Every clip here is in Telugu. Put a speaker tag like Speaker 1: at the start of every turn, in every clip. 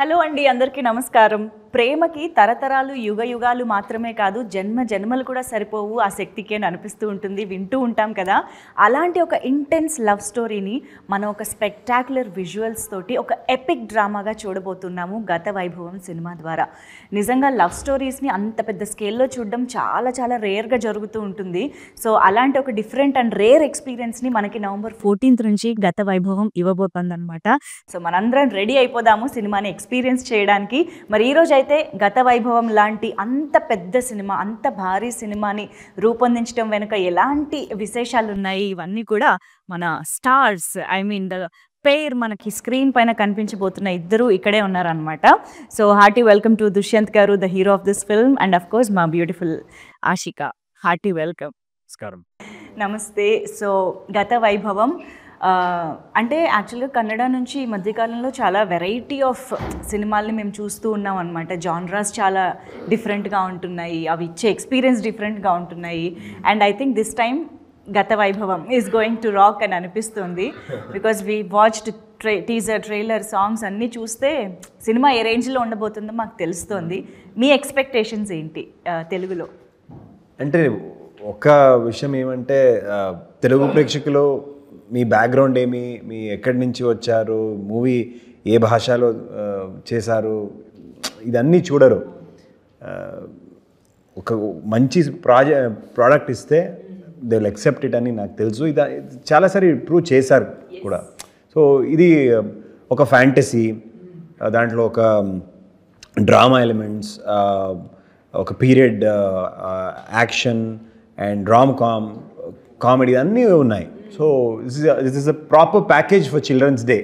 Speaker 1: హలో అండి, అందరికీ నమస్కారం. ప్రేమకి తరతరాలు యుగ యుగాలు మాత్రమే కాదు, జన్మ జన్మలు కూడా సరిపోవు ఆ శక్తికి అని అనిపిస్తూ ఉంటుంది, వింటూ ఉంటాం కదా. అలాంటి ఒక ఇంటెన్స్ లవ్ స్టోరీని మనం ఒక స్పెక్టాక్యులర్ విజువల్స్ తోటి ఒక ఎపిక్ డ్రామాగా చూడబోతున్నాము గత వైభవం సినిమా ద్వారా. నిజంగా లవ్ స్టోరీస్ని అంత పెద్ద స్కేల్లో చూడడం చాలా చాలా రేర్గా జరుగుతూ ఉంటుంది. సో అలాంటి ఒక డిఫరెంట్ అండ్ రేర్ ఎక్స్పీరియన్స్ని మనకి November 14th నుంచి గత వైభవం ఇవ్వబోతుంది అనమాట. సో మనందరం రెడీ అయిపోదాము సినిమాని ఎక్స్పీరియన్స్ చేయడానికి. మరి ఈరోజు అయితే గత వైభవం లాంటి అంత పెద్ద సినిమా, అంత భారీ సినిమాని రూపొందించడం వెనుక ఎలాంటి విశేషాలు ఉన్నాయి, ఇవన్నీ కూడా మన స్టార్స్, ద పేర్ మనకి స్క్రీన్ పైన కనిపించబోతున్న ఇద్దరు ఇక్కడే ఉన్నారనమాట. So hearty welcome to Dushyanth garu, the hero of this film, and of course మా బ్యూటిఫుల్ ఆషిక. Hearty welcome. నమస్తే. సో గత వైభవం అంటే యాక్చువల్గా కన్నడ నుంచి ఈ మధ్యకాలంలో చాలా వెరైటీ ఆఫ్ సినిమాల్ని మేము చూస్తూ ఉన్నాం అనమాట. జాన్రాస్ చాలా డిఫరెంట్గా ఉంటున్నాయి, అవి ఇచ్చే ఎక్స్పీరియన్స్ డిఫరెంట్గా ఉంటున్నాయి. And I think this time గత వైభవం ఈజ్ గోయింగ్ టు రాక్ అని అనిపిస్తుంది. Because we watched teaser, trailer, songs అన్నీ చూస్తే సినిమా ఏ రేంజ్లో ఉండబోతుందో మాకు తెలుస్తుంది. మీ ఎక్స్పెక్టేషన్స్ ఏంటి తెలుగులో?
Speaker 2: అంటే ఒక విషయం ఏమంటే, తెలుగు ప్రేక్షకులు మీ బ్యాక్గ్రౌండ్ ఏమి, మీ ఎక్కడి నుంచి వచ్చారు, మూవీ ఏ భాషలో చేశారు, ఇదన్నీ చూడరు. ఒక మంచి ప్రోడక్ట్ ఇస్తే దే విల్ యాక్సెప్ట్ ఇట్ అని నాకు తెలుసు. ఇది చాలాసారి ప్రూవ్ చేశారు కూడా. సో ఇది ఒక ఫ్యాంటసీ, దాంట్లో ఒక డ్రామా ఎలిమెంట్స్, ఒక పీరియడ్ యాక్షన్ అండ్ కామెడీ అన్నీ ఉన్నాయి. So this is a proper package for children's day.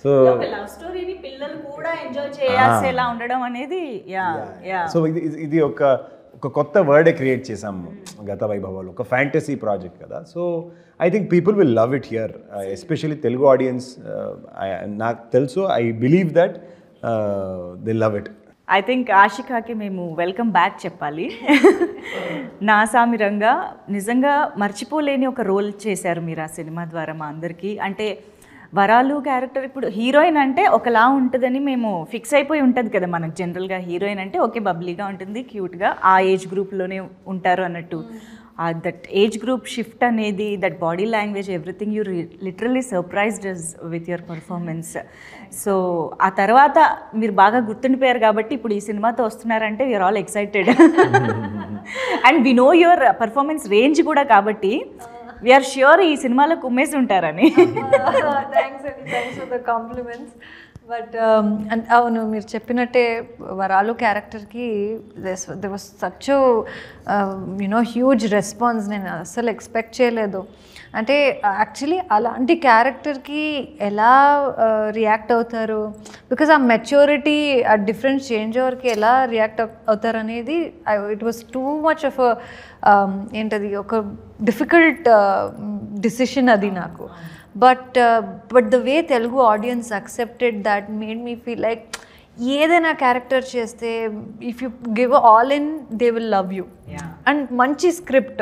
Speaker 2: So
Speaker 1: love స్టోరీని పిల్లలు కూడా ఎంజాయ్ చేయాల్సేలా ఉండడం అనేది
Speaker 2: సో ఇది ఒక కొత్త వర్డే క్రియేట్ చేసాము గత వైభవాలు. ఒక ఫ్యాంటసీ ప్రాజెక్ట్ కదా. So I think people will love it here, especially Telugu audience. నాకు తెలుసు, I believe that they love it.
Speaker 1: I think ఆషికాకి మేము వెల్కమ్ బ్యాక్ చెప్పాలి. నా సామిరంగా నిజంగా మర్చిపోలేని ఒక రోల్ చేశారు మీరు ఆ సినిమా ద్వారా మా అందరికీ. అంటే వరాలు క్యారెక్టర్, ఇప్పుడు హీరోయిన్ అంటే ఒకలా ఉంటుందని మేము ఫిక్స్ అయిపోయి ఉంటుంది కదా మనకు. జనరల్గా హీరోయిన్ అంటే ఓకే, బబ్లీగా ఉంటుంది, క్యూట్గా, ఆ ఏజ్ గ్రూప్లోనే ఉంటారు అన్నట్టు. దట్ ఏజ్ గ్రూప్ షిఫ్ట్ అనేది, that body language, everything, you literally surprised us with your performance. So ఆ తర్వాత మీరు బాగా గుర్తుండిపోయారు కాబట్టి ఇప్పుడు ఈ సినిమాతో వస్తున్నారంటే we're all excited. And we know your performance range కూడా, కాబట్టి వీఆర్ ష్యూర్ ఈ సినిమాలో కుమ్మేసి ఉంటారని.
Speaker 3: Thanks for the compliments. But అవును, మీరు చెప్పినట్టే వరాలు క్యారెక్టర్కి there was such huge response. నేను అస్సలు ఎక్స్పెక్ట్ చేయలేదు. అంటే యాక్చువల్లీ అలాంటి క్యారెక్టర్కి ఎలా రియాక్ట్ అవుతారు, బికాజ్ ఆ మెచ్యూరిటీ, ఆ డిఫరెంట్ చేంజ్ ఓవర్కి ఎలా రియాక్ట్ అవుతారు అనేది, it was too much of ఏంటది, ఒక డిఫికల్ట్ డిసిషన్ అది నాకు. But the way Telugu audience accepted that made me feel like ఏదైనా క్యారెక్టర్ చేస్తే if you give all in they will love you. And మంచి script,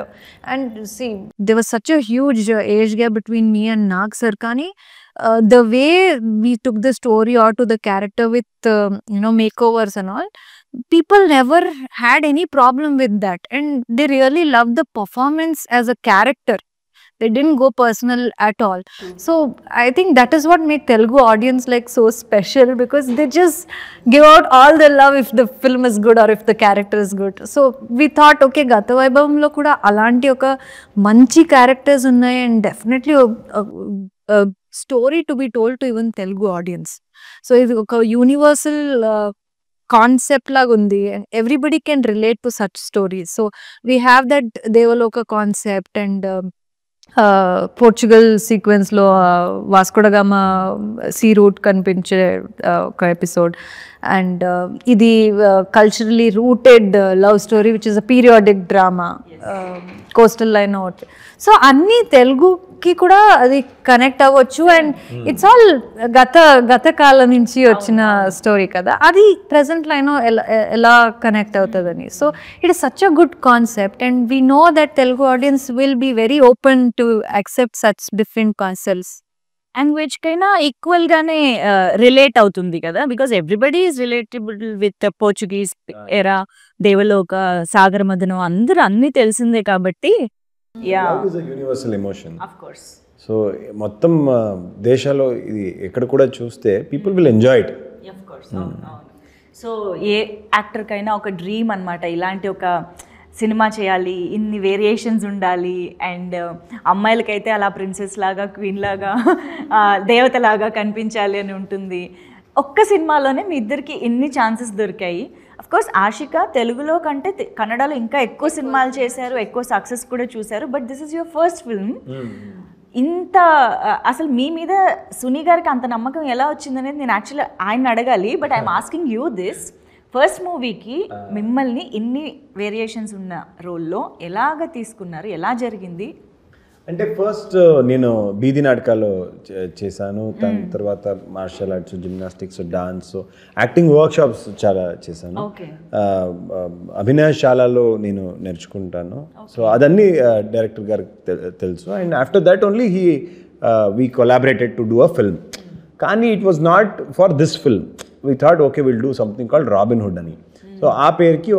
Speaker 3: and see they was such a huge age gap between me and Nag sir. కానీ the way we took the story or to the character with makeovers and all, people never had any problem with that, and they really loved the performance as a character. They didn't go personal at all. So I think that is what made Telugu audience like so special, because they just give out all their love if the film is good or if the character is good. So we thought, okay, gata vaibhavam lo kuda alanti oka manchi characters unnai, and definitely a story to be told to even Telugu audience. So ఇది ఒక యూనివర్సల్ కాన్సెప్ట్ లాగా ఉంది, everybody can relate to such stories. So we have that Devaloka concept, and Portugal సీక్వెన్స్లో వాస్కోడగామా సీ రూట్ కనిపించే ఒక ఎపిసోడ్, అండ్ ఇది culturally rooted love story which is a periodic drama, coastal line out. So అన్నీ తెలుగుకి కూడా అది కనెక్ట్ అవ్వచ్చు. అండ్ ఇట్స్ ఆల్ గత కాలం నుంచి వచ్చిన స్టోరీ కదా, అది ప్రజెంట్ లైన్ ఎలా కనెక్ట్ అవుతుందని. So it is such a good concept, and we know that Telugu audience will be very open to accept such different concepts.
Speaker 1: లాంగ్వేజ్కైనా ఈక్వల్గానే రిలేట్ అవుతుంది కదా, because everybody is relatable with Portuguese era, Devaloka, సాగర మదనం, అందరూ అన్నీ తెలిసిందే కాబట్టి.
Speaker 2: Love is a universal emotion.
Speaker 1: Of course.
Speaker 2: So మొత్తం దేశాల్లో ఇది ఎక్కడ కూడా చూస్తే people will enjoy it.
Speaker 1: Of course. అవును. సో ఏ యాక్టర్కైనా ఒక డ్రీమ్ అనమాట, ఇలాంటి ఒక సినిమా చేయాలి, ఇన్ని వేరియేషన్స్ ఉండాలి, అండ్ అమ్మాయిలకైతే అలా ప్రిన్సెస్ లాగా, క్వీన్ లాగా, దేవతలాగా కనిపించాలి అని ఉంటుంది. ఒక్క సినిమాలోనే మీ ఇద్దరికి ఇన్ని ఛాన్సెస్ దొరికాయి. అఫ్కోర్స్ ఆషిక తెలుగులో కంటే కన్నడలో ఇంకా ఎక్కువ సినిమాలు చేశారు, ఎక్కువ సక్సెస్ కూడా చూశారు, but this is your first film. ఇంత అసలు మీ మీద సునీ గారికి అంత నమ్మకం ఎలా వచ్చిందనేది నేను యాక్చువల్లీ ఆయన అడగాలి, but I'm asking you this. First మూవీకి మిమ్మల్ని ఇన్ని వేరియేషన్స్ ఉన్న రోల్లో ఎలాగ తీసుకున్నారు, ఎలా జరిగింది?
Speaker 2: అంటే ఫస్ట్ నేను బీది నాటకాల్లో చేశాను, దాని తర్వాత martial arts, gymnastics, dance, acting workshops చాలా చేశాను. అభినయశాలలో నేను నేర్చుకుంటాను. సో అదన్నీ డైరెక్టర్ గారికి తెలుసు. And after that only we collaborated to do a film. కానీ it was not for this film. We thought okay will do something called Robin Hood అని. సో ఆ పేరుకి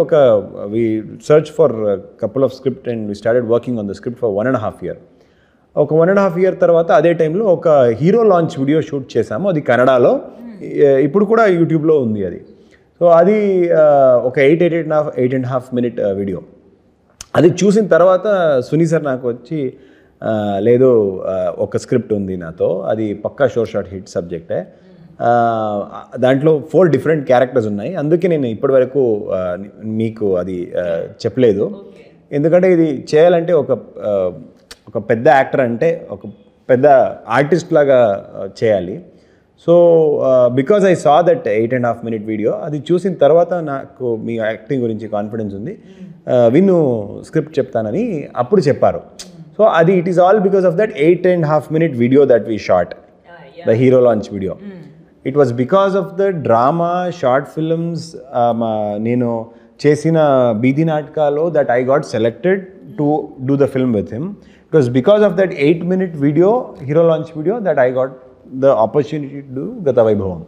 Speaker 2: we search for couple of script and we started working on the script for 1.5 years. ఒక 1.5 years తర్వాత అదే టైంలో ఒక హీరో లాంచ్ వీడియో షూట్ చేశాము. అది కన్నడలో, ఇప్పుడు కూడా యూట్యూబ్లో ఉంది అది. సో అది ఒక 8.5 minute వీడియో. అది చూసిన తర్వాత సునీ సార్ నాకు వచ్చి, లేదు ఒక స్క్రిప్ట్ ఉంది నాతో, అది పక్కా షోర్ షాట్ హిట్ సబ్జెక్టే, దాంట్లో 4 different క్యారెక్టర్స్ ఉన్నాయి, అందుకే నేను ఇప్పటివరకు మీకు అది చెప్పలేదు. ఎందుకంటే ఇది చేయాలంటే ఒక పెద్ద యాక్టర్ అంటే ఒక పెద్ద ఆర్టిస్ట్ లాగా చేయాలి. So because I saw that 8.5 minute video, అది చూసిన తర్వాత నాకు మీ యాక్టింగ్ గురించి కాన్ఫిడెన్స్ ఉంది, విను స్క్రిప్ట్ చెప్తానని అప్పుడు చెప్పారు. సో అది it is all because of that 8.5 minute video that we shot, the hero launch video. It was because of the drama, short films నేను చేసిన బీది నాటకాలో that I got selected to do the film with him. It was because of that 8 minute video, hero launch video, that I got the opportunity to do Gata Vaibhavam.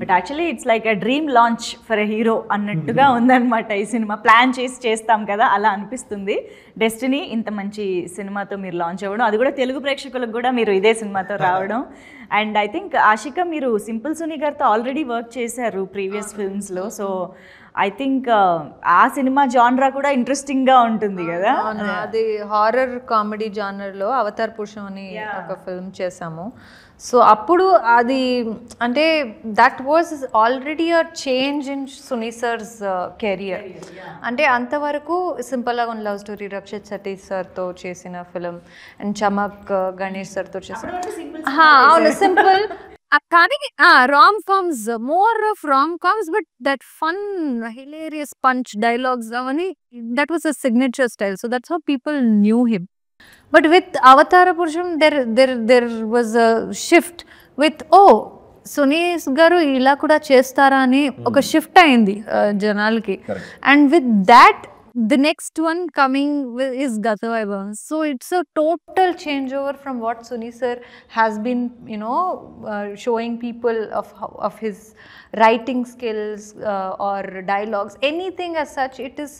Speaker 1: But actually it's like a dream launch for a hero అన్నట్టుగా ఉందన్నమాట ఈ సినిమా. ప్లాన్ చేస్తాం కదా, అలా అనిపిస్తుంది. డెస్టినీ ఇంత మంచి సినిమాతో మీరు లాంచ్ అవ్వడం, అది కూడా తెలుగు ప్రేక్షకులకు కూడా మీరు ఇదే సినిమాతో రావడం. అండ్ ఐ థింక్ ఆషిక, మీరు సింపుల్ సునీ గారితో ఆల్రెడీ వర్క్ చేశారు ప్రీవియస్ ఫిల్మ్స్లో. సో ఐ థింక్ ఆ సినిమా జానరా కూడా ఇంట్రెస్టింగ్గా ఉంటుంది కదా.
Speaker 3: అది హారర్ కామెడీ జానర్లో అవతార్ పురుషం అని ఒక ఫిల్మ్ చేసాము. సో అప్పుడు అది అంటే that was already a change in Sunny sir's career. అంటే అంతవరకు సింపుల్గా ఉన్న లవ్ స్టోరీ రక్షిత్ సతీష్ సార్తో చేసిన ఫిలిం, అండ్ చమక్ గణేష్ సార్తో చేసిన, అవును సింపుల్
Speaker 4: కానీ rom coms, more of rom coms, but that fun hilarious punch dialogues అవన్నీ, that was a signature style. So that's how people knew him.
Speaker 3: But with Avatar Purusham, there was a shift with, Sunny garu ila kuda chestara ani oka shift ayindi janalki. And with that, the next one coming is Gata Vaibhavam. So it's a total changeover from what Sunny sir has been, showing people of his writing skills or dialogues, anything as such. It is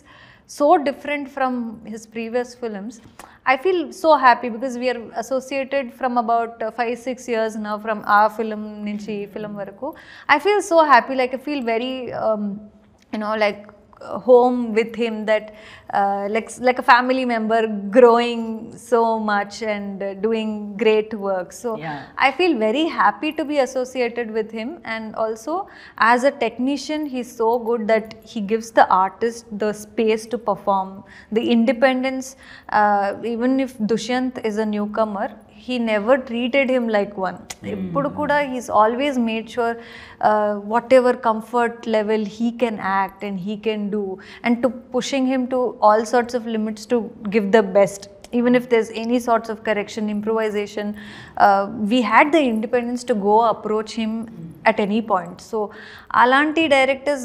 Speaker 3: so different from his previous films. I feel so happy because we are associated from about 5-6 years now from our film nunchi film varaku. I feel so happy, like I feel very like home with him, that like a family member growing so much and doing great work. So I feel very happy to be associated with him. And also as a technician, he's so good that he gives the artist the space to perform, the independence. Even if Dushyant is a newcomer, he never treated him like one. Eppudu kuda he's always made sure whatever comfort level he can act and he can do, and to pushing him to all sorts of limits to give the best. even if there's any sorts of correction, improvisation, we had the independence to go approach him at any point. So alanti directors,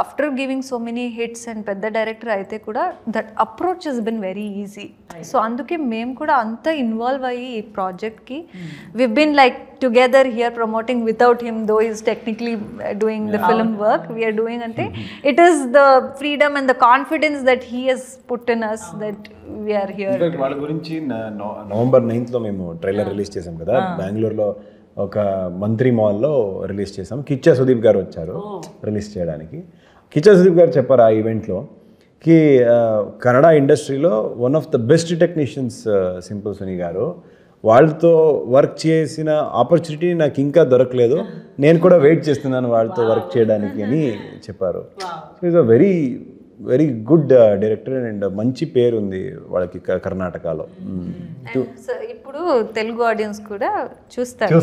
Speaker 3: after giving so many hits and pedda director aithe kuda, that approach has been very easy. So anduke mem kuda anta involve ayi ee project ki we've been like together here promoting without him, though he's technically doing the film work. We are doing ante it is the freedom and the confidence that he has put in us that we are here.
Speaker 2: వాళ్ళ గురించి నవంబర్ 9th లో మేము ట్రైలర్ రిలీజ్ చేసాం కదా, బెంగళూరులో ఒక మంత్రి మాల్లో రిలీజ్ చేసాం. కిచ్చా సుదీప్ గారు వచ్చారు రిలీజ్ చేయడానికి. కిచ్చా సుదీప్ గారు చెప్పారు ఆ ఈవెంట్లో కి కన్నడ ఇండస్ట్రీలో one of the best technicians simple Suni గారు, వాళ్ళతో వర్క్ చేసిన ఆపర్చునిటీ నాకు ఇంకా దొరకలేదు, నేను కూడా వెయిట్ చేస్తున్నాను వాళ్ళతో వర్క్ చేయడానికి అని చెప్పారు. Is a very very good director and మంచి పేరు ఉంది వాళ్ళకి కర్ణాటకలో.
Speaker 3: ఇప్పుడు తెలుగు ఆడియన్స్ కూడా చూస్తారు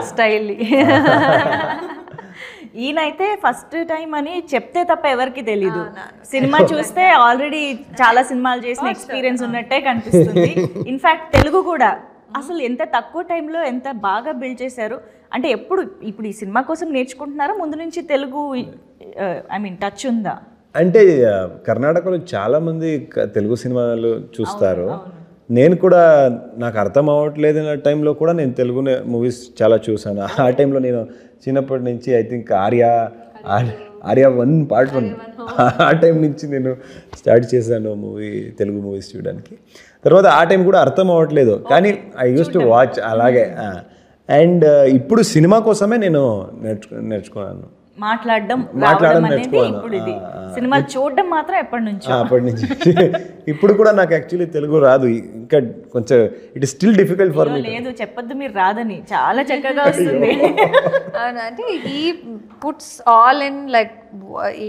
Speaker 3: స్టైల్.
Speaker 1: ఈయనైతే ఫస్ట్ టైం అని చెప్తే తప్ప ఎవరికి తెలీదు, సినిమా చూస్తే ఆల్రెడీ చాలా సినిమాలు చేసిన ఎక్స్పీరియన్స్ ఉన్నట్టే కనిపిస్తుంది. ఇన్ఫ్యాక్ట్ తెలుగు కూడా అసలు ఎంత తక్కువ టైంలో ఎంత బాగా బిల్డ్ చేశారు అంటే, ఇప్పుడు ఈ సినిమా కోసం నేర్చుకుంటున్నారా, ముందు నుంచి తెలుగు ఐ మీన్ టచ్ ఉందా?
Speaker 2: అంటే కర్ణాటకలో చాలామంది తెలుగు సినిమాలు చూస్తారు. నేను కూడా నాకు అర్థం అవ్వట్లేదు అన్న టైంలో కూడా నేను తెలుగు మూవీస్ చాలా చూసాను. ఆ టైంలో నేను చిన్నప్పటి నుంచి ఐ థింక్ ఆర్య 1 Part 1 ఆ టైం నుంచి నేను స్టార్ట్ చేశాను తెలుగు మూవీస్ చూడడానికి. తర్వాత ఆ టైం కూడా అర్థం అవ్వట్లేదు, కానీ ఐ యూస్ టు వాచ్ అలాగే. అండ్ ఇప్పుడు సినిమా కోసమే నేను నేర్చుకున్నాను
Speaker 1: మాట్లాడడం అనేది. ఇప్పుడు ఇది సినిమాలు చూడడం మాత్రం అప్పటి నుంచి.
Speaker 2: ఇప్పుడు కూడా నాకు యాక్చువల్లీ తెలుగు రాదు, ఇంకా కొంచెం it is still difficult for me.
Speaker 1: లేదు చెప్పొద్దు మీరు రాదని, చాలా చక్కగా వస్తుంది.
Speaker 3: అంటే he puts all in, like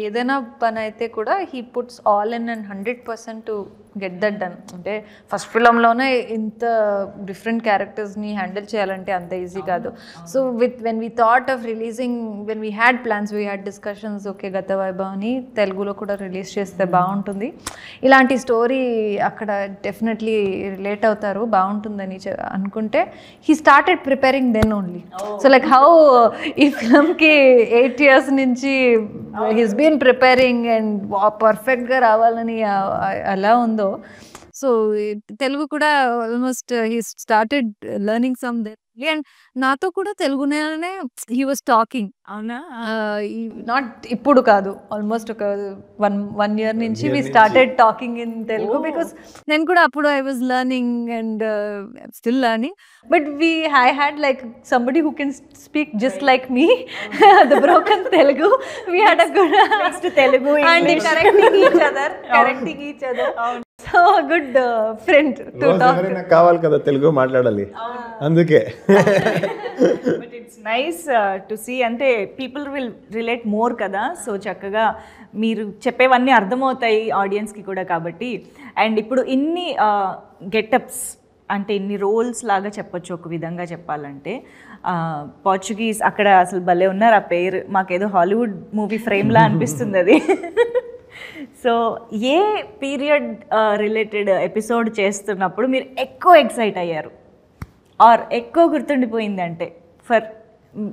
Speaker 3: ఏదైనా పని అయితే కూడా he puts all in and 100% to get that done. అంటే ఫస్ట్ ఫిలంలోనే ఇంత డిఫరెంట్ క్యారెక్టర్స్ని హ్యాండిల్ చేయాలంటే అంత ఈజీ కాదు. So when we thought of releasing, when we had plans, we had discussions, okay గత వైభవ్ని తెలుగులో కూడా రిలీజ్ చేస్తే బాగుంటుంది, ఇలాంటి స్టోరీ అక్కడ డెఫినెట్లీ రిలేట్ అవుతారు, బాగుంటుందని అనుకుంటే he started preparing then only. So like how ఈ ఫిల్మ్కి 8 years నుంచి హీస్ బీన్ ప్రిపేరింగ్ అండ్ పర్ఫెక్ట్గా రావాలని అలా ఉందో.
Speaker 4: సో తెలుగు కూడా almost he started learning some day, and నాతో కూడా తెలుగునే హీ వాస్ టాకింగ్.
Speaker 1: అవునా?
Speaker 3: నాట్ ఇప్పుడు కాదు, ఆల్మోస్ట్ ఒక 1 year నుంచి we started talking in Telugu, because
Speaker 4: నేను కూడా అప్పుడు I was learning and still learning.
Speaker 3: But I had like somebody who can speak just like me, the broken Telugu. We had a good
Speaker 1: Telugu
Speaker 3: and correcting each other. So a good friend to talk to.
Speaker 2: కావాలి కదా తెలుగు మాట్లాడాలి, అందుకే.
Speaker 1: But it's nice to see, అంటే పీపుల్ విల్ రిలేట్ మోర్ కదా. సో చక్కగా మీరు చెప్పేవన్నీ అర్థమవుతాయి ఆడియన్స్కి కూడా కాబట్టి. అండ్ ఇప్పుడు ఇన్ని గెటప్స్ అంటే ఇన్ని రోల్స్ లాగా చెప్పొచ్చు ఒక విధంగా చెప్పాలంటే. పోర్చుగీస్ అక్కడ అసలు భలే ఉన్నారు, ఆ పేరు మాకేదో హాలీవుడ్ మూవీ ఫ్రేమ్లా అనిపిస్తుంది అది. So a period related episode చేస్తున్నప్పుడు మీరు ఎక్కువ ఎక్సైట్ అయ్యారు ఆర్ ఎక్కువ గుర్తుండిపోయింది అంటే? ఫర్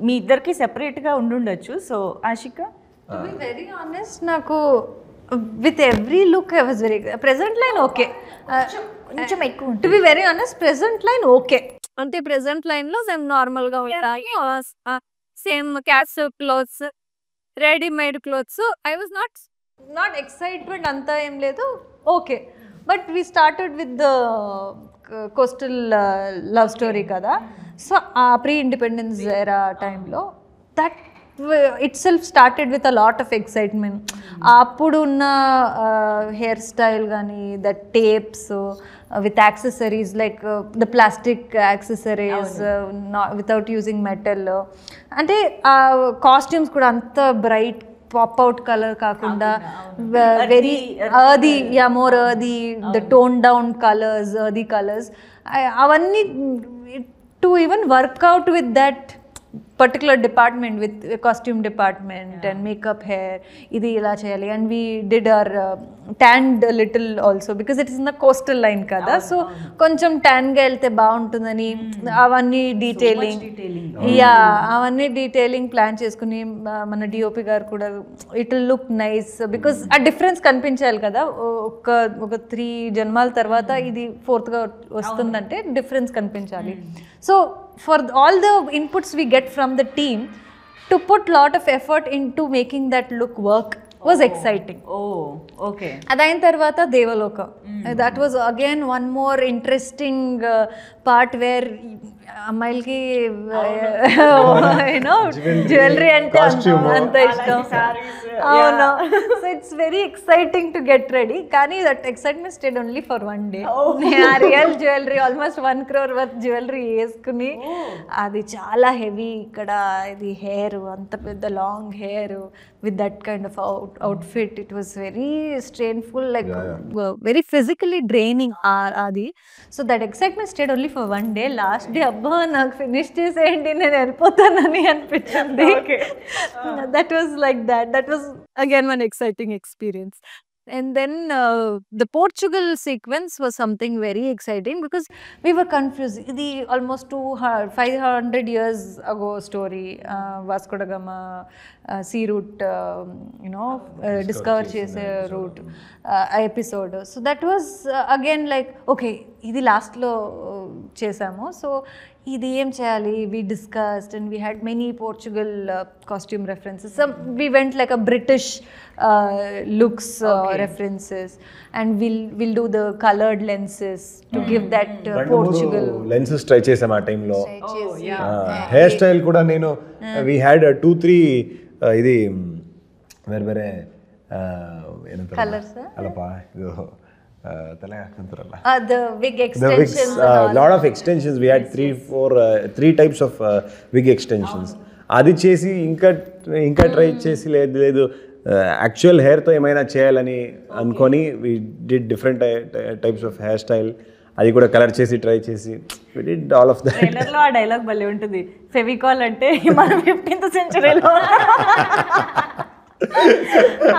Speaker 1: మీ ఇద్దరికి సెపరేట్గా ఉండుండొచ్చు. So Ashika?
Speaker 3: To be very honest, నాకు with every look I was very present line okay,
Speaker 1: కొంచెం ఎక్కువ.
Speaker 3: to be very honest, present line okay,
Speaker 4: అంటే ప్రెసెంట్ లైన్ లో సేమ్ నార్మల్ గా ఉంటాయి, same cats clothes, readymade clothes. I was
Speaker 3: not excitement అంతా ఏం లేదు, okay. But we started with the coastal love story కదా. సో ఆ ప్రీ ఇండిపెండెన్స్ ఎరా టైంలో that itself started with a lot of excitement. అప్పుడున్న హెయిర్ స్టైల్ కానీ, the tapes with accessories like the plastic accessories, without using metal. అంటే కాస్ట్యూమ్స్ కూడా అంత బ్రైట్ పాప్ అవుట్ కలర్ కాకుండా very earthy, more earthy, the toned down colors, earthy colors, అవన్నీ to even work out with that particular department with costume department and makeup hair ఇది ఇలా చేయాలి and we did our tanned little also because it is in the coastal line కదా సో కొంచెం ట్యాన్గా వెళ్తే బాగుంటుందని అవన్నీ డీటెయిలింగ్ అవన్నీ డీటెయిలింగ్ ప్లాన్ చేసుకుని మన డిఓపి గారు కూడా it will look nice because ఆ డిఫరెన్స్ కనిపించాలి కదా ఒక 3 జన్మాల తర్వాత ఇది 4th వస్తుందంటే డిఫరెన్స్ కనిపించాలి so for all the inputs we get from the team to put lot of effort into making that look work was exciting.
Speaker 1: Okay.
Speaker 3: Adayin tarvata Devaloka. That was again one more interesting part where అమ్మాయిలకి జ్యువెలరీ అంటే అంత ఇష్టం అవును so it's very exciting to get ready కానీ that excitement stayed only for 1 day real jewellery almost 1 crore worth jewellery వేసుకుని అది చాలా హెవీ ఇక్కడ ఇది హెయిర్ అంత పెద్ద long hair with that kind of outfit it was very strainful like very physically draining adi so that excitement stayed only for 1 day last day abba నాకు ఫినిష్ చేసేయండి నేను వెళ్ళిపోతానని అనిపించింది that was like that was again one exciting experience. And then the Portugal sequence was something very exciting because we were confused. Idi almost 500 years ago story. Vasco da Gama sea route, discover chese route episode. So that was again like okay, idi last lo chesamo. So ఇది ఏం చేయాలి we discussed and we had many Portugal costume references. Some we went like a British looks references and we'll do the colored lenses to give that Portugal
Speaker 2: lenses try chesam aa time lo hair style kuda nenu we had 2-3 idi వేరే ಏನಂತಾರೆ
Speaker 3: colors
Speaker 2: alapa
Speaker 3: the wig extensions
Speaker 2: lot of extensions we had 3 types of wig extensions అది చేసి ఇంకా ట్రై చేసి లేదు యాక్చువల్ హెయిర్తో ఏమైనా చేయాలని అనుకొని we did different types of hair style అది కూడా కలర్ చేసి ట్రై చేసి we did all of that
Speaker 1: ట్రైలర్లో ఆ డైలాగ్ భలే ఉంటుంది ఫెవికాల్ అంటే మన 15th centuryలో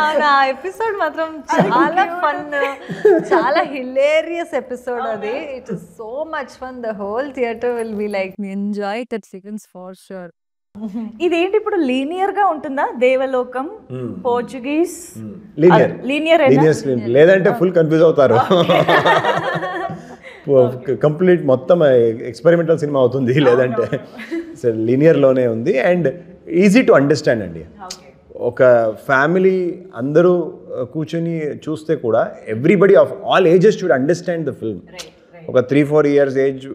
Speaker 3: అవునా ఎపిసోడ్ మాత్రం చాలా ఫన్ చాలా హిలేరియస్ ఎపిసోడ్ అది it is so much fun the whole theatre will be like
Speaker 4: enjoy that sequence for sure
Speaker 1: ఇదేంటి ఇప్పుడు లీనియర్ గా ఉంటుందా దేవలోకం పోర్చుగీస్
Speaker 2: లీనియర్ లేదంటే ఫుల్ కన్ఫ్యూజ్ అవుతారు కంప్లీట్ మొత్తం ఎక్స్పెరిమెంటల్ సినిమా అవుతుంది లేదంటే లీనియర్లోనే ఉంది అండ్ ఈజీ టు అండర్స్టాండ్ అండి ఒక ఫ్యామిలీ అందరూ కూర్చొని చూస్తే కూడా everybody of all ages should understand the film ఒక 3-4 years ఏజ్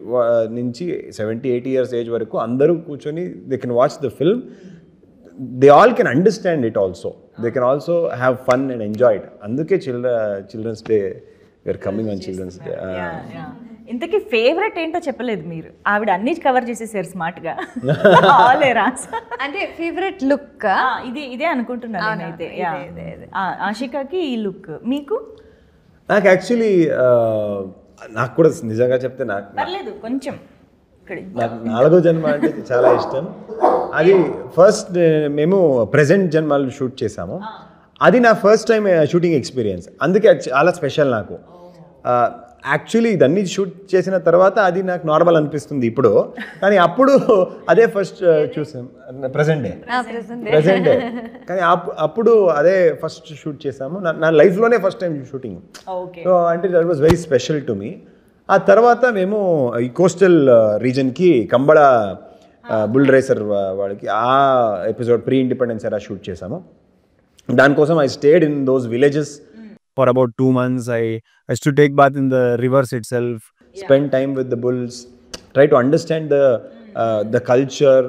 Speaker 2: నుంచి 70-80 years ఏజ్ వరకు అందరూ కూర్చొని they can watch the film they all can understand it also they can also have fun and enjoy it అందుకే children's day we are coming on children's day
Speaker 1: ఇంతకీ ఫేవరెట్ ఏంటో చెప్పలేదు మీరు ఆవిడ అన్ని కవర్ చేసేసారు స్మార్ట్గా ఆలేరా
Speaker 3: అంటే ఫేవరెట్ లుక్
Speaker 1: ఇదే అనుకుంటున్నాను నేనైతే ఆషికాకి ఈ లుక్ మీకు
Speaker 2: నాకు యాక్చువల్లీ నాకు కూడా నిజంగా చెప్తే
Speaker 1: పర్లేదు కొంచెం
Speaker 2: నాకు 4వ జన్మ అంటే చాలా ఇష్టం అది ఫస్ట్ మేము ప్రెజెంట్ జన్మలు షూట్ చేసాము అది నా ఫస్ట్ టైం షూటింగ్ ఎక్స్పీరియన్స్ అందుకే చాలా స్పెషల్ నాకు యాక్చువల్లీ ఇదన్నీ షూట్ చేసిన తర్వాత అది నాకు నార్మల్ అనిపిస్తుంది ఇప్పుడు కానీ అప్పుడు అదే ఫస్ట్ చూసాం ప్రెజెంట్ డే కానీ అప్పుడు అదే ఫస్ట్ షూట్ చేసాము నా లైఫ్లోనే ఫస్ట్ టైం షూటింగ్ సో అంటే that was very special to me ఆ తర్వాత మేము ఈ కోస్టల్ రీజన్కి కంబళ బుల్ రేసర్ వాళ్ళకి ఆ episode pre independence era shoot చేసాము దానికోసం I stayed in those villages for about 2 months. I used to take bath in the rivers itself, spend time with the bulls, try to understand the culture,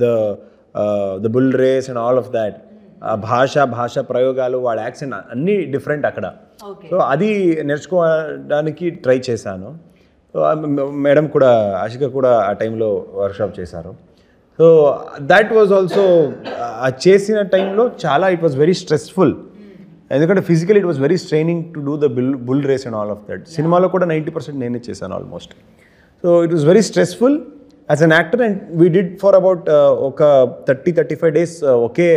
Speaker 2: the bull race and all of that. భాష ప్రయోగాలు వాళ్ళ యాక్సెంట్ అన్నీ డిఫరెంట్ అక్కడ సో అది నేర్చుకోవడానికి ట్రై చేశాను సో మేడం కూడా ఆషిక కూడా ఆ టైంలో వర్క్షాప్ చేశారు సో దట్ వాజ్ ఆల్సో చేసిన టైంలో చాలా ఇట్ వాజ్ వెరీ స్ట్రెస్ఫుల్ ఎందుకంటే physical it was very straining to do the bull race and all of that సినిమాలో కూడా 90% నేనే చేశాను almost so it was very stressful as an actor and we did for about ఒక 30-35 డేస్ ఒకే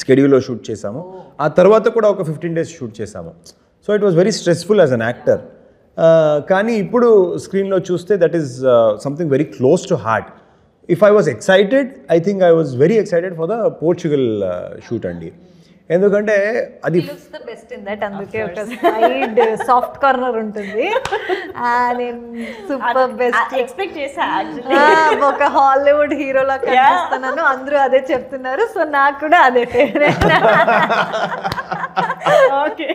Speaker 2: స్కెడ్యూల్లో షూట్ చేసాము. ఆ తర్వాత కూడా ఒక 15 డేస్ షూట్ చేసాము. So it was very stressful as an actor. కానీ ఇప్పుడు స్క్రీన్లో చూస్తే that is something very close to heart. If I was excited, I think I was very excited for the Portugal shoot అండి. ఎందుకంటే అది
Speaker 3: బెస్ట్ ఇన్ దట్, అందుకే ఒక సైడ్ సాఫ్ట్ కార్నర్ ఉంటుంది. సూపర్ బెస్ట్
Speaker 1: ఎక్స్పెక్ట్ చేసా యాక్చువల్లీ.
Speaker 3: ఒక హాలీవుడ్ హీరోలా కనిపిస్తున్నాను, అందరూ అదే చెప్తున్నారు. సో నాకు కూడా అదే ఫేవరెట్.
Speaker 1: ఓకే.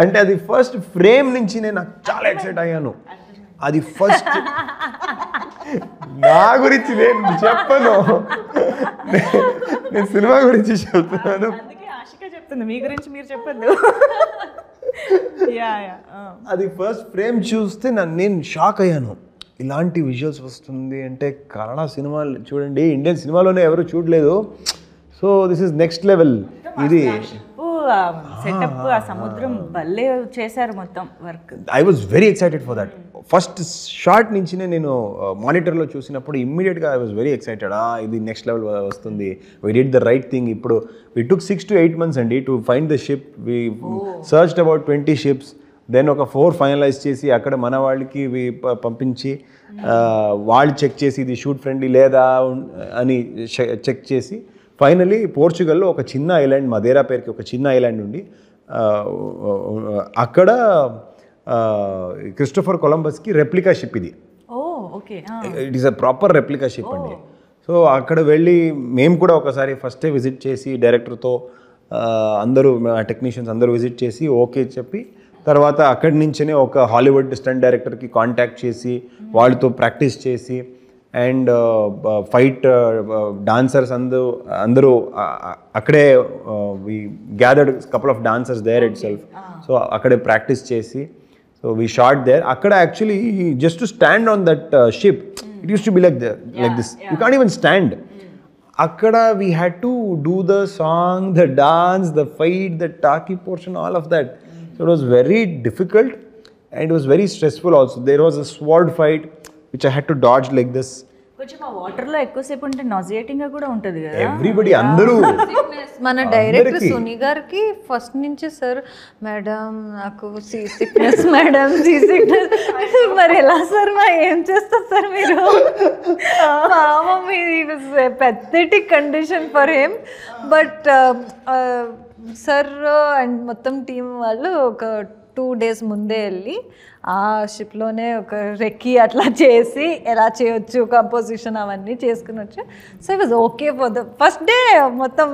Speaker 2: అంటే అది ఫస్ట్ ఫ్రేమ్ నుంచి నేను చాలా ఎక్సైట్ అయ్యాను. అది ఫస్ట్ నా గురించి నేను చెప్పను, నేను సినిమా గురించి చెప్తున్నాను.
Speaker 1: అందుకే ఆశిక చెప్తుంది, మీ గురించి మీరు చెప్పొద్దు.
Speaker 2: అది ఫస్ట్ ఫ్రేమ్ చూస్తే నేను షాక్ అయ్యాను. ఇలాంటి విజువల్స్ వస్తుంది అంటే కన్నడ సినిమాలు చూడండి, ఇండియన్ సినిమాలోనే ఎవరు చూడలేదు. So this is next level. ఇది
Speaker 1: సెటప్, ఆ సముద్రం భలే చేశారు మొత్తం work.
Speaker 2: I was very excited for that. First shot నుంచినే నేను మానిటర్లో చూసినప్పుడు ఇమ్మీడియట్గా ఐ వాజ్ వెరీ ఎక్సైటెడ్. ఇది నెక్స్ట్ లెవెల్ వస్తుంది. We did the right thing. ఇప్పుడు వీ టుక్ 6 to 8 months అండి to find the ship. We searched about 20 ships. Then ఒక 4 ఫైనలైజ్ చేసి అక్కడ మన వాళ్ళకి పంపించి వాళ్ళు చెక్ చేసి ఇది షూట్ ఫ్రెండ్లీ లేదా అని చెక్ చేసి ఫైనలీ పోర్చుగల్లో ఒక చిన్న ఐలాండ్, మదేరా పేరుకి ఒక చిన్న ఐలాండ్ ఉండి అక్కడ క్రిస్టోఫర్ కొలంబస్కి రెప్లికా షిప్ ఇది. It is a proper replica ship అండి. సో అక్కడ వెళ్ళి మేము కూడా ఒకసారి ఫస్టే విజిట్ చేసి డైరెక్టర్తో అందరూ టెక్నీషియన్స్ అందరూ విజిట్ చేసి ఓకే చెప్పి తర్వాత అక్కడి నుంచే ఒక హాలీవుడ్ స్టంట్ డైరెక్టర్కి కాంటాక్ట్ చేసి వాళ్ళతో ప్రాక్టీస్ చేసి అండ్ ఫైట్ డాన్సర్స్ అందరూ అక్కడే we gathered couple of dancers there itself. So అక్కడే ప్రాక్టీస్ చేసి సో వీ షాట్ దేర్. అక్కడ actually just to stand on that ship it use to be like this, you can't even stand. అక్కడ we had to do the song, the dance, the fight, the talkie portion, all of that. So it was very difficult and it was very stressful also. There was a sword fight which I had to dodge like this.
Speaker 1: కొంచెం ఆ వాటర్లో ఎక్కువసేపు ఉంటే నాజియేటింగ్ గా కూడా ఉంటుంది కదా.
Speaker 2: Everybody అందరూ
Speaker 3: మన డైరెక్టర్ సునీ గారికి ఫస్ట్ నుంచి సార్ మేడం నాకు sea sickness madam sea sickness. మరి ఎలా సార్ ఏం చేస్తారు సార్ మీరు? Pathetic condition for him. But sir and మొత్తం టీం వాళ్ళు ఒక 2 days ముందే వెళ్ళి ఆ షిప్లోనే ఒక రెక్కి అట్లా చేసి ఎలా చేయొచ్చు కంపోజిషన్ అవన్నీ చేసుకుని వచ్చి. So it was okay for the first day మొత్తం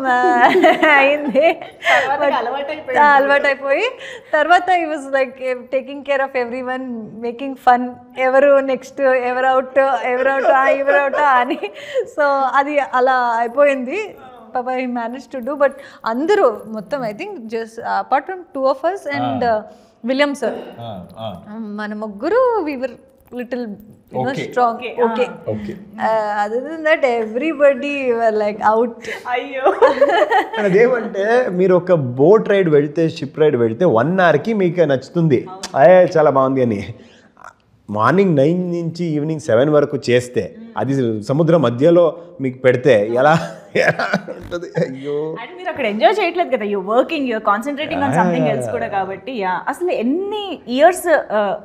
Speaker 3: అయింది. అలవాటైపోయి తర్వాత ఈ was like taking care of every one, making fun. ఎవరు నెక్స్ట్, ఎవరు అవుటా అని. సో అది అలా అయిపోయింది. Papa, he managed to do, but అందరూ మొత్తం I think just apart from 2 of us and William sir, మన ముగ్గురు we were little strong. Okay. Other than that everybody were like out.
Speaker 1: అయ్యో.
Speaker 2: అదేమంటే మీరు ఒక బోట్ రైడ్ వెళ్తే, షిప్ రైడ్ వెళ్తే 1 hourకి మీకు నచ్చుతుంది, చాలా బాగుంది అని. మార్నింగ్ 9 నుంచి ఈవినింగ్ 7 వరకు చేస్తే అది సముద్రం మధ్యలో మీకు పెడితే ఎలా ఉంటుంది? అయ్యో.
Speaker 1: అండ్ మీరు అక్కడ ఎంజాయ్ చేయట్లేదు కదా, you working, you concentrating on something else కూడా కాబట్టి. అసలు ఎన్ని ఇయర్స్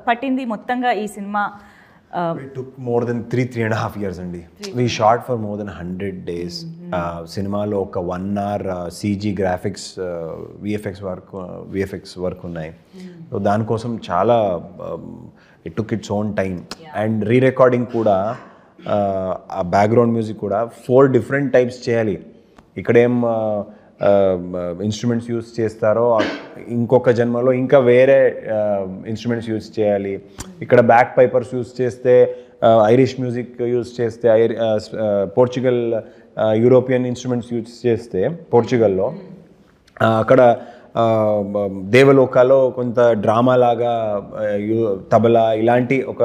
Speaker 1: పట్టింది మొత్తంగా ఈ cinema?
Speaker 2: It took more than 3.5 years అండి. We shot for more than 100 days. సినిమాలో ఒక 1 hour CG graphics, VFX work ఉన్నాయి. దానికోసం చాలా it took its own time. And re-recording కూడా, ఆ బ్యాక్గ్రౌండ్ మ్యూజిక్ కూడా 4 different టైప్స్ చేయాలి. ఇక్కడేం ఇన్స్ట్రుమెంట్స్ యూస్ చేస్తారో ఇంకొక జన్మలో ఇంకా వేరే ఇన్స్ట్రుమెంట్స్ యూస్ చేయాలి. ఇక్కడ బ్యాక్ పైపర్స్ యూస్ చేస్తే ఐరిష్ మ్యూజిక్ యూస్ చేస్తే, పోర్చుగల్ యూరోపియన్ ఇన్స్ట్రుమెంట్స్ యూస్ చేస్తే పోర్చుగల్లో, అక్కడ దేవలోకాలో కొంత డ్రామా లాగా తబలా ఇలాంటి ఒక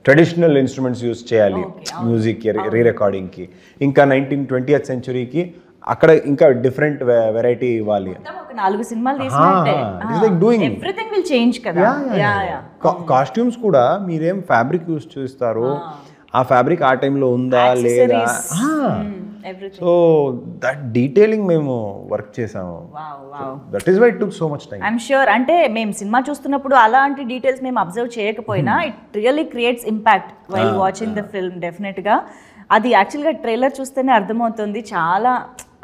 Speaker 2: ట్రెడిషనల్ ఇన్స్ట్రుమెంట్స్ యూస్ చేయాలి మ్యూజిక్ రీరికార్డింగ్కి. ఇంకా 19th-20th centuryకి అక్కడ ఇంకా డిఫరెంట్ వెరైటీ ఇవ్వాలి.
Speaker 1: ఒక 4 సినిమాలు తీసినట్టే.
Speaker 2: It's like doing.
Speaker 1: Everything will change కదా.
Speaker 2: కాస్ట్యూమ్స్ కూడా మీరేం ఫ్యాబ్రిక్ యూస్ చేస్తారు, ఆ ఫ్యాబ్రిక్ ఆ టైంలో ఉందా లేదా, సో దట్ డీటెయిలింగ్ మేము వర్క్ చేసాము. That is why it took so much time.
Speaker 1: I'm sure. అంటే మేము సినిమా చూస్తున్నప్పుడు అలాంటి డీటెయిల్స్ మేము అబ్జర్వ్ చేయకపోయినా it really creates impact while watching the film. డెఫినెట్గా అది యాక్చువల్గా ట్రైలర్ చూస్తేనే అర్థమవుతుంది, చాలా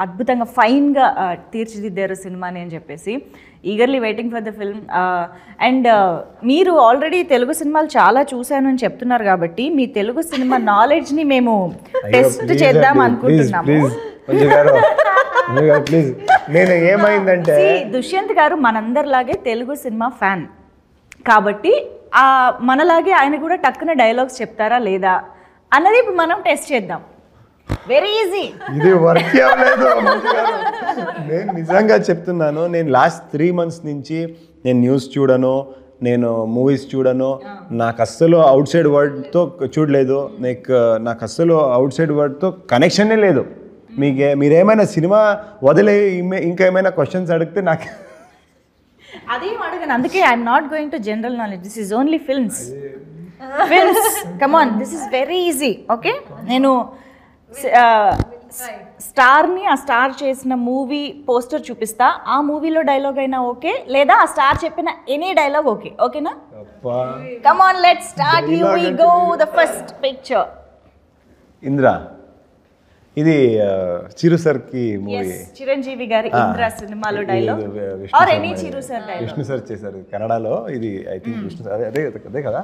Speaker 1: అద్భుతంగా ఫైన్గా తీర్చిదిద్దారు సినిమాని అని చెప్పేసి. Eagerly waiting for the film. And మీరు ఆల్రెడీ తెలుగు సినిమాలు చాలా చూశాను అని చెప్తున్నారు కాబట్టి మీ తెలుగు సినిమా నాలెడ్జ్ని మేము టెస్ట్ చేద్దాం అనుకుంటున్నాము.
Speaker 2: నేను ఏమైందంటే
Speaker 1: దుష్యంత్ గారు మనందరిలాగే తెలుగు సినిమా ఫ్యాన్ కాబట్టి మనలాగే ఆయన కూడా టక్కున డైలాగ్స్ చెప్తారా లేదా అన్నది ఇప్పుడు మనం టెస్ట్ చేద్దాం. Very easy.
Speaker 2: ఇది వర్క్ అవ్వలేదు. నేను నిజంగా చెప్తున్నాను, నేను లాస్ట్ 3 months నుంచి నేను న్యూస్ చూడను, నేను మూవీస్ చూడను, నాకు అస్సలు అవుట్ సైడ్ వరల్డ్తో చూడలేదు, నాకు అస్సలు అవుట్ సైడ్ వరల్డ్తో కనెక్షనే లేదు. మీరేమైనా సినిమా వదిలే ఇంకా ఏమైనా క్వశ్చన్స్ అడిగితే నాకు
Speaker 1: అదేం అడగను. అందుకే I'm not going to general knowledge, this is only films. Come on, this is very easy. Okay, నేను స్టార్ని ఆ స్టార్ చేసిన మూవీ పోస్టర్ చూపిస్తా, ఆ మూవీలో డైలాగ్ అయినా ఓకే, లేదా ఆ స్టార్ చెప్పిన ఎనీ డైలాగ్ ఓకే. ఓకేనా? Come on, let's start. You we go the first picture.
Speaker 2: Indra, ఇది చిరు సార్ కి మూవీ,
Speaker 1: చిరంజీవి గారి ఇంద్ర సినిమాలో dialogue or any Chiru sir dialogue.
Speaker 2: Vishnu sir చేశారు కన్నడలో. ఇది ఐ థింక్ విష్ణు సార్, అదే కదా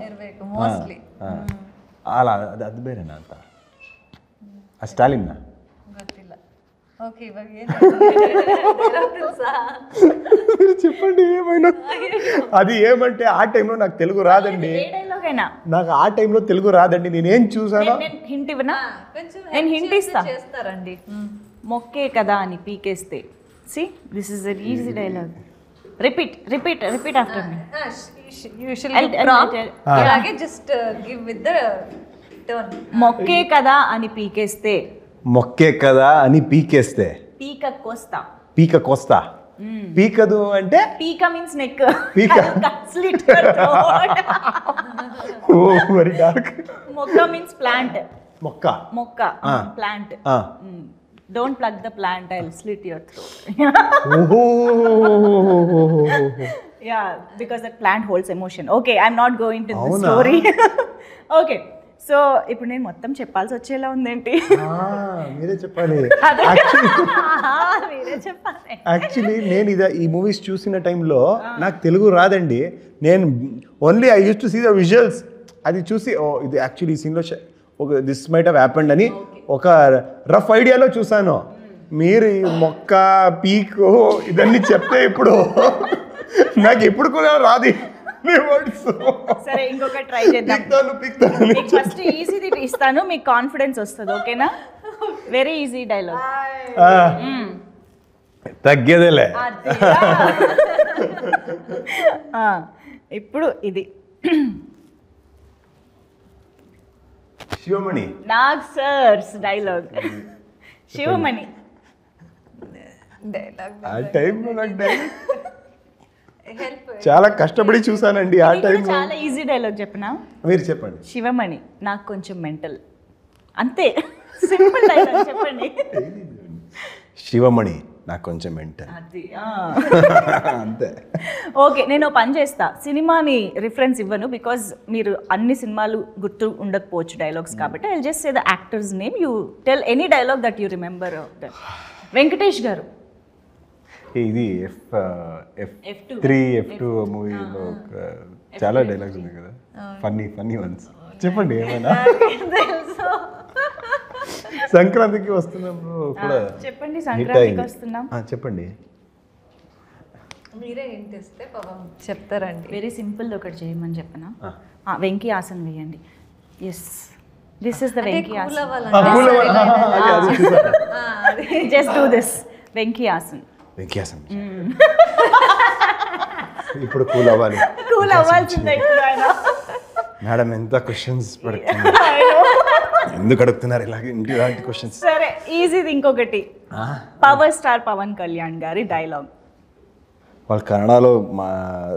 Speaker 2: అలా. అది బేరేనా అంత ఆ స్టాలిన్ చెప్పండి ఏమైనా. అది ఏమంటే ఆ టైంలో నాకు తెలుగు రాదండి, నాకు ఆ టైంలో తెలుగు రాదండి. నేనేం చూసానో
Speaker 1: హింట్ ఇవ్వనా? నేను హింట్ ఇస్తానండి. మొక్కే కదా అని పీకేస్తే. See, this is an easy dialogue. Repeat after me.
Speaker 3: Just give with the tone.
Speaker 1: మొక్కే కదా అని పీకేస్తే.
Speaker 2: మొక్కే కదా అని పీకేస్తే. పీక కోస్తా. పీకదు అంటే
Speaker 1: పీక మీన్స్ నెక్.
Speaker 2: పీక వెరీ డార్క్.
Speaker 1: మొక్క మీన్స్ ప్లాంట్. మొక్క plant. Don't plug the plant, I'll slit your throat. Yeah, because that plant holds emotion. Okay, I'm not going to the story. Okay, so ఇప్పుడు నేను మొత్తం చెప్పాల్సి వచ్చేలా ఉందేంటి?
Speaker 2: మీరే చెప్పాలి.
Speaker 1: మీరే చెప్పాలి.
Speaker 2: యాక్చువల్లీ నేను ఈ మూవీస్ చూసిన టైంలో నాకు తెలుగు రాదండి. నేను only I use to see the visuals. అది చూసి ఓ ఇది యాక్చువల్లీ ఈ సీన్లో దిస్ మైట్ హ్యావ్ హ్యాపెండ్ అని ఒక రఫ్ ఐడియాలో చూసాను. మీరు మొక్క పీకు ఇదన్నీ చెప్తే ఇప్పుడు నాకు ఎప్పుడు కూడా రాదు.
Speaker 1: సరే, ఇంకొక ట్రై చేద్దాం. మీకు ఫస్ట్ ఈజీది ఇస్తాను, మీకు కాన్ఫిడెన్స్ వస్తుంది. ఓకేనా? Very easy dialogue.
Speaker 2: తగ్గేదేలే.
Speaker 1: ఇప్పుడు ఇది
Speaker 2: శివమణి,
Speaker 1: నాగ్ సర్స్ డైలాగ్. శివమణి
Speaker 2: ఆ టైంలో నాకు చాలా కష్టపడి చూసానండి. ఆ టైంలో
Speaker 1: చాలా ఈజీ డైలాగ్ చెప్పినా?
Speaker 2: మీరు చెప్పండి.
Speaker 1: శివమణి, నాకు కొంచెం మెంటల్. అంతే, సింపుల్ డైలాగ్. చెప్పండి.
Speaker 2: శివమణి, నాకు కొంచెం మెంటల్. అంతే.
Speaker 1: ఓకే, నేను పని చేస్తా. సినిమాని రిఫరెన్స్ ఇవ్వను బికాజ్ మీరు అన్ని సినిమాలు గుర్తు ఉండకపోవచ్చు డైలాగ్స్ కాబట్టి. I will just say the actors name, you tell any dialogue that you remember. Venkatesh గారు.
Speaker 2: ఇది F3 F2 మూవీలో చాలా డైలాగ్స్ ఉన్నాయి కదా, ఫన్నీ వన్స్. చెప్పండి ఏమైనా. సంక్రాంతికి వస్తున్నప్పుడు కూడా
Speaker 1: చెప్పండి. సంక్రాంతికి వస్తున్నాం.
Speaker 2: చెప్పండి.
Speaker 3: మీరే ఏంటి ఇస్తే పాపం చెప్తారండి.
Speaker 1: వెరీ సింపుల్ ఒకటి చేయమని చెప్పనా? వెంకీ ఆసన్ వేయండి. Yes, this is the Venky ఆసన్. Just do this. వెంకీ ఆసన్.
Speaker 2: ఇప్పుడు కూల్ అవ్వాలి.
Speaker 1: కూల్ అవ్వాల్సిందే ఇప్పుడు ఆయన.
Speaker 2: మేడం ఎంత క్వశ్చన్స్ పడుతుంది, ఎందుకు అడుగుతున్నారు ఇలాంటి క్వశ్చన్స్?
Speaker 1: సరే, ఈజీది ఇంకొకటి, పవర్ స్టార్ పవన్ కళ్యాణ్ గారి డైలాగ్.
Speaker 2: వాళ్ళు కన్నడలో మా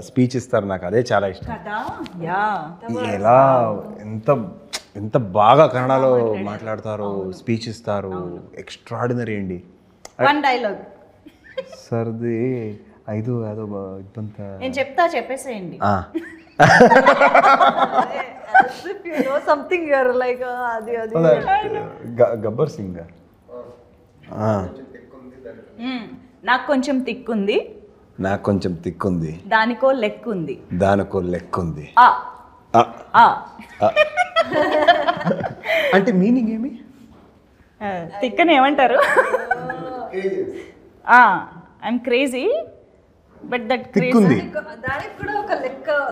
Speaker 2: స్పీచ్ ఇస్తారు, నాకు అదే చాలా ఇష్టం.
Speaker 1: కదా యా,
Speaker 2: ఎలా ఎంత ఎంత బాగా కన్నడలో మాట్లాడతారు, స్పీచ్ ఇస్తారు, ఎక్స్ట్రాడినరీ అండి.
Speaker 1: వన్ డైలాగ్
Speaker 2: సర్ది ఐదు అదో ఇబ్బంది.
Speaker 1: నేను చెప్తా, చెప్పేసేయండి.
Speaker 3: సంథింగ్ యూర్ లైక్ అది
Speaker 2: గబ్బర్ సింగ్.
Speaker 1: నాకు కొంచెం తిక్కుంది,
Speaker 2: నాకు కొంచెం తిక్కుంది,
Speaker 1: దానికో లెక్కుంది,
Speaker 2: దానికో లెక్కుంది. అంటే మీనింగ్ ఏమి?
Speaker 1: తిక్కని ఏమంటారు? ఐఎమ్ క్రేజీ బట్ దట్
Speaker 2: తిక్కుంది,
Speaker 3: దానికి కూడా ఒక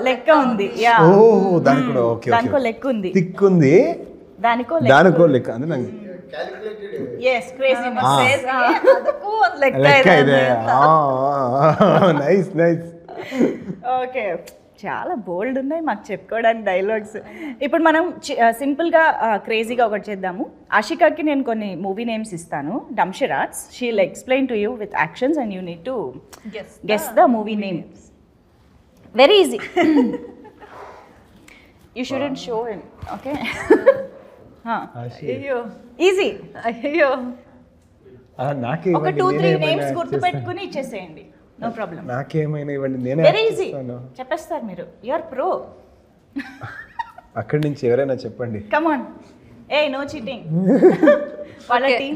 Speaker 1: లెక్క ఉంది. యా,
Speaker 2: ఓ దానికి కూడా ఓకే.
Speaker 1: దానికో లెక్క ఉంది,
Speaker 2: తిక్కుంది,
Speaker 1: దానికో
Speaker 2: దానికో లెక్క అంటే నాకు
Speaker 1: yes craziness
Speaker 3: ಅದಕ್ಕೂ ಒಂದು ಲೆಕ್ಕ
Speaker 2: ಇದೆ. Nice nice.
Speaker 1: ఓకే, చాలా బోల్డ్ ఉన్నాయి మాకు చెప్పుకోవడానికి డైలాగ్స్. ఇప్పుడు మనం సింపుల్గా క్రేజీగా ఒకటి చేద్దాము. ఆషికాకి నేను కొన్ని మూవీ నేమ్స్ ఇస్తాను, dumb charades. She will explain to you with actions and you need to guess the movie name. Very easy. You shouldn't show him, okay?
Speaker 3: అయ్యో
Speaker 1: ఈజీ.
Speaker 3: అయ్యో
Speaker 2: నాకే
Speaker 1: ఒక 2-3 నేమ్స్ గుర్తుపెట్టుకుని ఇచ్చేసేయండి, నో ప్రాబ్లం.
Speaker 2: నాకేమైనా ఇవ్వండి, నేనే
Speaker 1: వెరీ ఈజీ, చెప్పేస్తారు మీరు. You're pro.
Speaker 2: అక్కడి నుంచి ఎవరైనా చెప్పండి.
Speaker 1: కమ్ ఆన్, ఏ నో చీటింగ్. వాళ్ళ టీం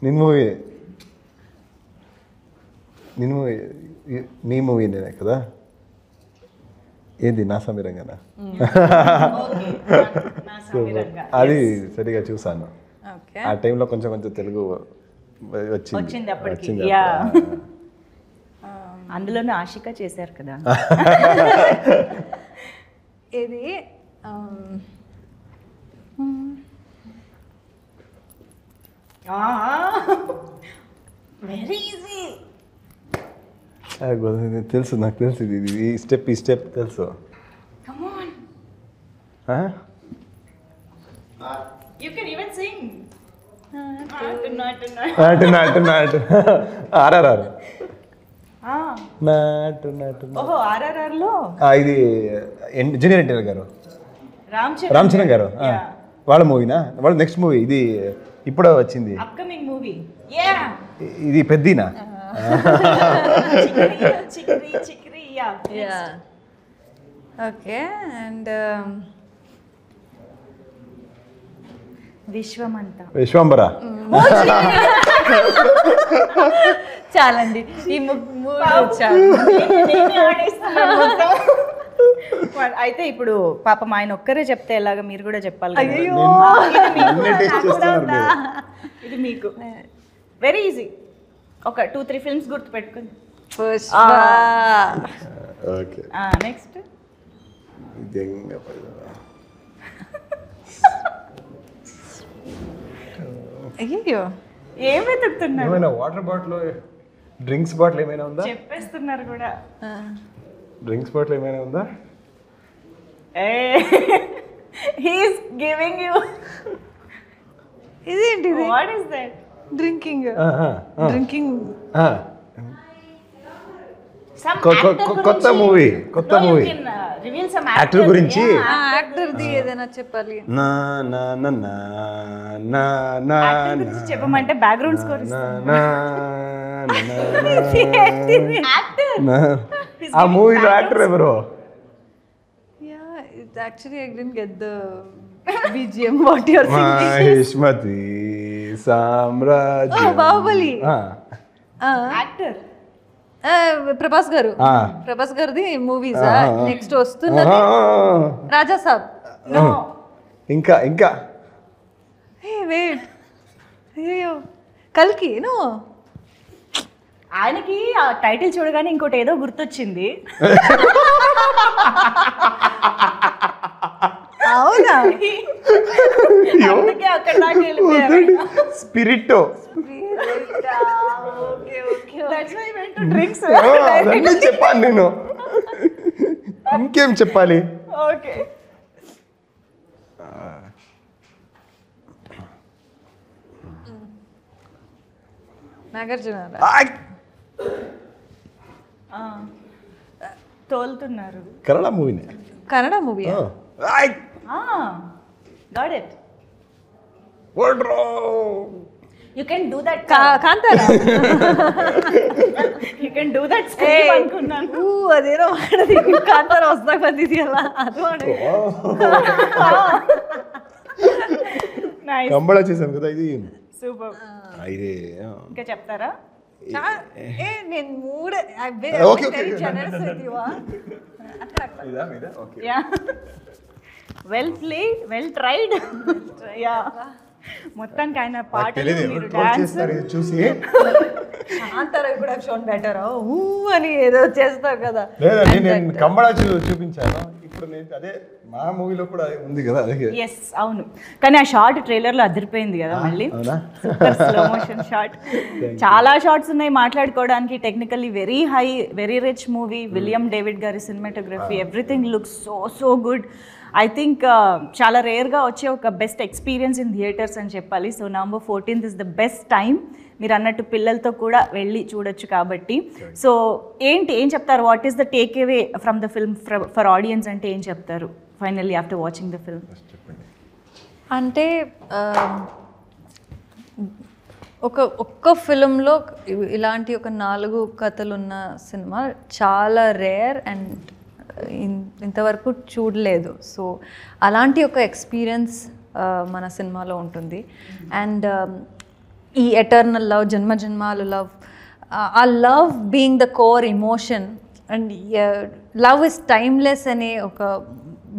Speaker 2: నిన్ను మూవీ, నిన్ను మూవీ, నీ మూవీనే కదా? ఏది నా సమీరంగానా? అది సరిగా చూసాను. ఆ టైంలో కొంచెం కొంచెం తెలుగు
Speaker 1: వచ్చింది అప్పటికి. అందులోనే ఆషిక చేశారు కదా.
Speaker 3: ఇది
Speaker 1: వెరీ ఈజీ.
Speaker 2: తెలుసు, నాకు తెలుసు, ఇది ఈ స్టెప్ తెలుసు.
Speaker 1: Come on, you can even Singh.
Speaker 2: నాటు ఆర్ఆర్ఆర్.
Speaker 1: ఓహో, ఆర్ఆర్ఆర్ లో
Speaker 2: ఇది జూనియర్ ఎన్టీఆర్ గారు,
Speaker 1: రామ్
Speaker 2: చరణ్ గారు, వాళ్ళ మూవీనా? వాళ్ళ నెక్స్ట్ మూవీ ఇది ఇప్పుడే వచ్చింది,
Speaker 1: అప్కమింగ్ మూవీ. యా,
Speaker 2: ఇది పెద్దీనా?
Speaker 1: Chikri. Yeah,
Speaker 3: okay. And
Speaker 2: Vishwambhara.
Speaker 3: చాలండి, ఈ
Speaker 1: అయితే ఇప్పుడు పాపం ఆయన ఒక్కరే చెప్తే ఎలాగా, మీరు కూడా చెప్పాలి. ఇది మీకు వెరీ ఈజీ. ఒక 2-3 ఫిల్మ్స్ గుర్తు పెట్టుకుని. నెక్స్ట్
Speaker 3: అయ్యో,
Speaker 1: ఏం వెతుకుతున్నారు?
Speaker 2: ఏమైనా వాటర్ బాటిల్, డ్రింక్స్ బాటిల్ ఏమైనా ఉందా?
Speaker 1: చెప్పేస్తున్నారు కూడా.
Speaker 2: డ్రింక్స్ బాటిల్ ఏమైనా ఉందా?
Speaker 1: He's giving you.
Speaker 3: ఇదేంటి?
Speaker 1: What is that?
Speaker 3: డ్రింకింగ్.
Speaker 2: కొత్త మూవీ యాక్టర్ గురించి.
Speaker 3: యాక్టర్ది ఏదైనా చెప్పాలి.
Speaker 1: చెప్పమంటే బ్యాక్గ్రౌండ్ స్కోర్.
Speaker 2: ఆ మూవీలో యాక్టర్ ఎవరు?
Speaker 3: Actually, I didn't get the BGM. What you're singing?
Speaker 2: Maheshmati సామ్రాజ్యం.
Speaker 3: బాహుబలి
Speaker 1: యాక్టర్
Speaker 3: ప్రభాస్ గారు. ప్రభాస్ గారిది మూవీస్. నెక్స్ట్ వస్తున్నది రాజా సాబ్.
Speaker 2: ఇంకా
Speaker 3: వెయిట్, అయ్యో, కల్కి. నో,
Speaker 1: ఆయనకి ఆ టైటిల్ చూడగానే ఇంకోటి ఏదో గుర్తొచ్చింది.
Speaker 3: అవునా?
Speaker 1: అందుకే అక్కడ దాకా వెళ్ళిపోయారు.
Speaker 2: స్పిరిటో.
Speaker 1: డ్రింక్స్
Speaker 2: చెప్పాలి నేను, ఇంకేం చెప్పాలి?
Speaker 1: ఓకే,
Speaker 3: నాగార్జున
Speaker 1: తోలుతున్నారు.
Speaker 2: కన్నడ మూవీనే.
Speaker 3: Kannada movie
Speaker 1: got it. You can do that.
Speaker 3: Kantara
Speaker 1: You can do that scream అనుకున్నాను.
Speaker 3: అదేనో వాడది కాంతారా వస్తా పద్ధతి అలా అది వాడు.
Speaker 1: Nice.
Speaker 2: కంబళ చేశాను కదా ఇది.
Speaker 1: Super.
Speaker 2: ఇది
Speaker 1: ఇంకా చెప్తారా?
Speaker 3: నేను మూడు
Speaker 2: Okay. ఇదా ఇదా okay.
Speaker 1: Yeah. Well played, well tried. Yeah. మొత్తానికి ఆయన పాటలు మీరు డాన్స్
Speaker 2: చూసి
Speaker 3: కాంతారా కూడా షోన్ బెటర్ అని ఏదో చేస్తావు కదా.
Speaker 2: నేను కంబళ చూపించాను. ఇప్పుడు నేను అదే మా మూవీలో కూడా ఉంది కదా అదే.
Speaker 1: ఎస్ అవును, కానీ ఆ షార్ట్ ట్రైలర్ లో అదిరిపోయింది కదా మళ్ళీ. Super slow motion short. చాలా షార్ట్స్ ఉన్నాయి మాట్లాడుకోవడానికి. Technically very high, very rich movie. William David గారి cinematography, everything looks so good. I think చాలా రేర్గా వచ్చే ఒక బెస్ట్ ఎక్స్పీరియన్స్ ఇన్ థియేటర్స్ అని చెప్పాలి. So November 14th is the best time. మీరు అన్నట్టు పిల్లలతో కూడా వెళ్ళి చూడొచ్చు కాబట్టి. సో ఏం చెప్తారు? What is the take away from the film for audience అంటే ఏం చెప్తారు finally after watching the film?
Speaker 3: అంటే ఒక్క ఫిలింలో ఇలాంటి ఒక 4 కథలున్న సినిమా చాలా రేర్ అండ్ ఇంతవరకు చూడలేదు. సో అలాంటి ఒక ఎక్స్పీరియన్స్ మన సినిమాలో ఉంటుంది. అండ్ ఈ ఎటర్నల్ లవ్, జన్మజన్మాలు లవ్, ఆ love being the core emotion and love is timeless అనే ఒక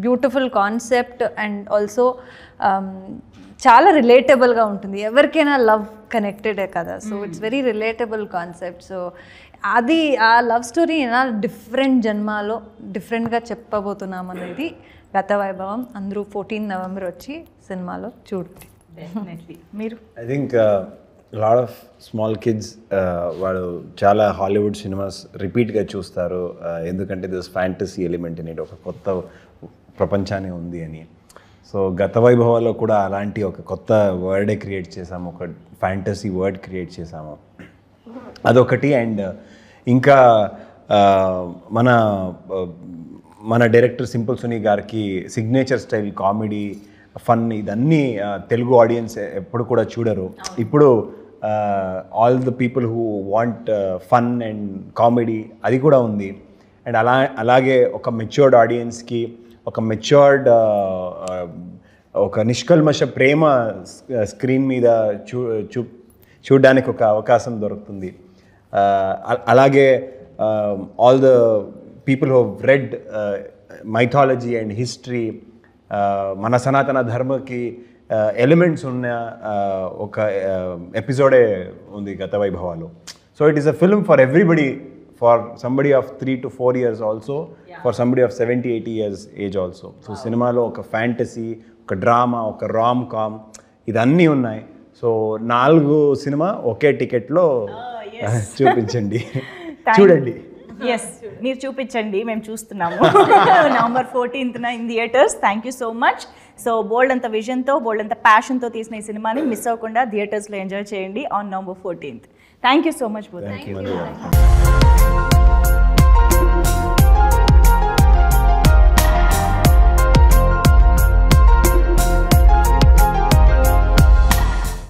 Speaker 3: బ్యూటిఫుల్ కాన్సెప్ట్. అండ్ ఆల్సో చాలా రిలేటబుల్గా ఉంటుంది. ఎవరికైనా లవ్ కనెక్టెడే కదా. So it's very relatable concept. So అది ఆ లవ్ స్టోరీ ఎలా డిఫరెంట్ జన్మాలో డిఫరెంట్గా చెప్పబోతున్నాం అనేది గత వైభవం. అందరూ 14 November వచ్చి సినిమాలో చూడండి.
Speaker 1: మీరు
Speaker 2: I think lot of small kids వాళ్ళు చాలా హాలీవుడ్ సినిమాస్ రిపీట్గా చూస్తారు. ఎందుకంటే దిస్ ఫ్యాంటసీ ఎలిమెంట్ అనేది ఒక కొత్త ప్రపంచాన్ని ఉంది అని. సో గత వైభవాల్లో కూడా అలాంటి ఒక కొత్త వర్డే క్రియేట్ చేసాము, ఒక ఫ్యాంటసీ వర్డ్ క్రియేట్ చేసాము, అదొకటి. అండ్ ఇంకా మన డైరెక్టర్ సింపుల్ సునీ గారికి సిగ్నేచర్ స్టైల్ కామెడీ, ఫన్ ఇదన్నీ తెలుగు ఆడియన్స్ ఎప్పుడు కూడా చూడరు. ఇప్పుడు all the people who want fun and comedy అది కూడా ఉంది. అండ్ అలాగే ఒక మెచ్యూర్డ్ ఆడియన్స్కి ఒక మెచ్యూర్డ్ ఒక నిష్కల్మష ప్రేమ స్క్రీన్ మీద చూడడానికి ఒక అవకాశం దొరుకుతుంది. అలాగే all the people who read mythology and history, మన సనాతన ధర్మకి ఎలిమెంట్స్ ఉన్న ఒక ఎపిసోడే ఉంది గత వైభవాలు. So it is a film for everybody, for somebody of 3 to 4 years also, for somebody of 70-80 years age also. So సినిమాలో ఒక ఫ్యాంటసీ, ఒక డ్రామా, ఒక రామ్ కామ్ ఇదన్నీ ఉన్నాయి. సో 4 సినిమా ఒకే టికెట్లో చూపించండి, చూడండి.
Speaker 1: ఎస్, మీరు చూపించండి, మేము చూస్తున్నాము. November 14th in theatres. Thank you so much. So bold అంత విజన్తో, బోల్డ్ అంత ప్యాషన్తో తీసిన ఈ సినిమాని మిస్ అవ్వకుండా థియేటర్స్లో ఎంజాయ్ చేయండి on November 14th. Thank you so much.
Speaker 2: Thank you.